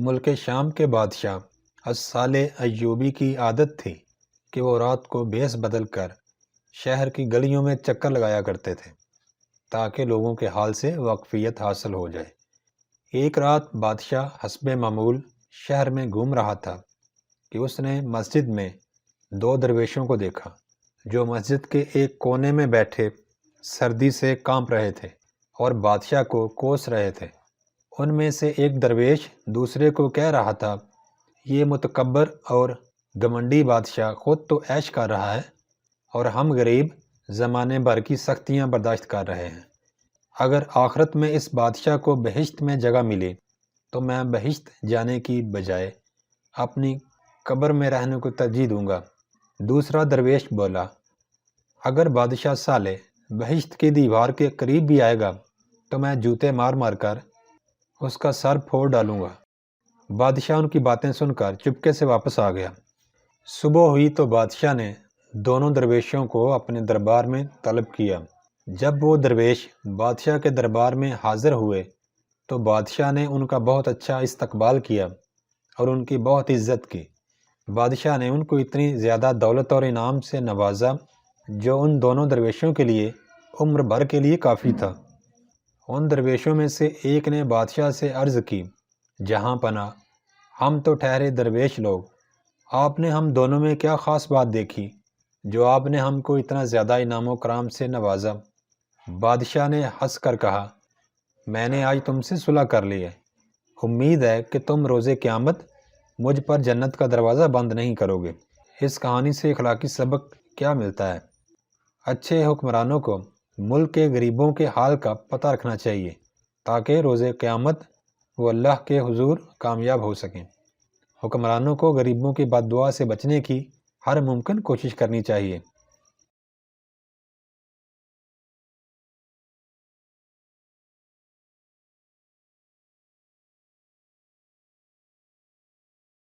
ملک شام کے بادشاہ الصالح ایوبی کی عادت تھی کہ وہ رات کو بھیس بدل کر شہر کی گلیوں میں چکر لگایا کرتے تھے تاکہ لوگوں کے حال سے واقفیت حاصل ہو جائے۔ ایک رات بادشاہ حسب معمول شہر میں گھوم رہا تھا کہ اس نے مسجد میں دو درویشوں کو دیکھا جو مسجد کے ایک کونے میں بیٹھے سردی سے کانپ رہے تھے اور بادشاہ کو کوس رہے تھے۔ ان میں سے ایک درویش دوسرے کو کہہ رہا تھا، یہ متکبر اور گھمنڈی بادشاہ خود تو عیش کر رہا ہے اور ہم غریب زمانے بھر کی سختیاں برداشت کر رہے ہیں۔ اگر آخرت میں اس بادشاہ کو بہشت میں جگہ ملی تو میں بہشت جانے کی بجائے اپنی قبر میں رہنے کو ترجیح دوں گا۔ دوسرا درویش بولا، اگر بادشاہ صالح بہشت کی دیوار کے قریب بھی آئے گا تو میں جوتے مار مار کر اس کا سر پھوڑ ڈالوں گا۔ بادشاہ ان کی باتیں سن کر چپکے سے واپس آ گیا۔ صبح ہوئی تو بادشاہ نے دونوں درویشوں کو اپنے دربار میں طلب کیا۔ جب وہ درویش بادشاہ کے دربار میں حاضر ہوئے تو بادشاہ نے ان کا بہت اچھا استقبال کیا اور ان کی بہت عزت کی۔ بادشاہ نے ان کو اتنی زیادہ دولت اور انعام سے نوازا جو ان دونوں درویشوں کے لیے عمر بھر کے لیے کافی تھا۔ ان درویشوں میں سے ایک نے بادشاہ سے عرض کی، جہاں پناہ، ہم تو ٹھہرے درویش لوگ، آپ نے ہم دونوں میں کیا خاص بات دیکھی جو آپ نے ہم کو اتنا زیادہ انعام و کرام سے نوازا؟ بادشاہ نے ہنس کر کہا، میں نے آج تم سے صلح کر لی ہے، امید ہے کہ تم روز قیامت مجھ پر جنت کا دروازہ بند نہیں کرو گے۔ اس کہانی سے اخلاقی سبق کیا ملتا ہے؟ اچھے حکمرانوں کو ملک کے غریبوں کے حال کا پتہ رکھنا چاہیے تاکہ روز قیامت وہ اللہ کے حضور کامیاب ہو سکیں۔ حکمرانوں کو غریبوں کی بد دعا سے بچنے کی ہر ممکن کوشش کرنی چاہیے۔